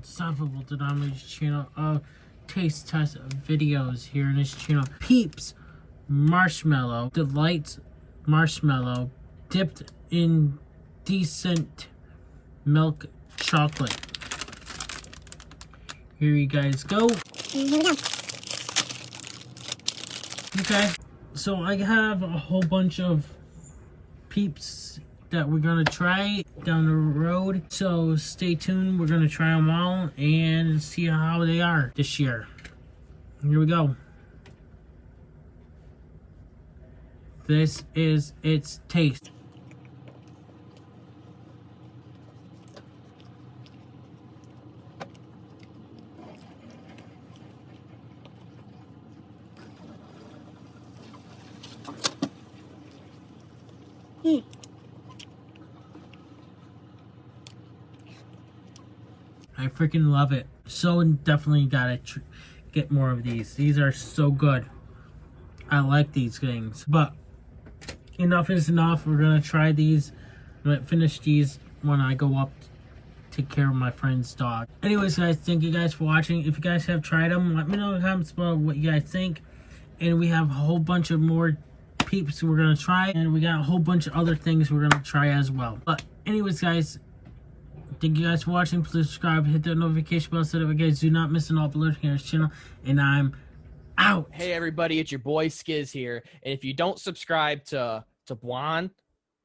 Unstoppable Denominator's channel of taste test videos here in this channel. Peeps Marshmallow Delights Marshmallow dipped in decent milk chocolate. Here you guys go. Here we go. Okay, so I have a whole bunch of Peeps that we're gonna try down the road, so stay tuned. We're gonna try them all and see how they are this year. Here we go. This is its taste. I freaking love it. So definitely gotta get more of these. These are so good. I like these things. But enough is enough. We're gonna try these. I'm gonna finish these when I go up to take care of my friend's dog. Anyways, guys, thank you guys for watching. If you guys have tried them, let me know in the comments below what you guys think. And we have a whole bunch of more Peeps we're gonna try, and we got a whole bunch of other things we're gonna try as well. But anyways, guys, thank you guys for watching. Please subscribe, hit that notification bell so that you guys do not miss an upload here on this channel. And I'm out. Hey everybody, it's your boy Skiz here. And if you don't subscribe to Blonde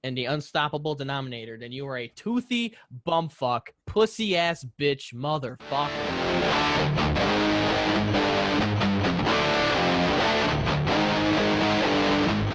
and the Unstoppable Denominator, then you are a toothy bumfuck, pussy ass bitch motherfucker.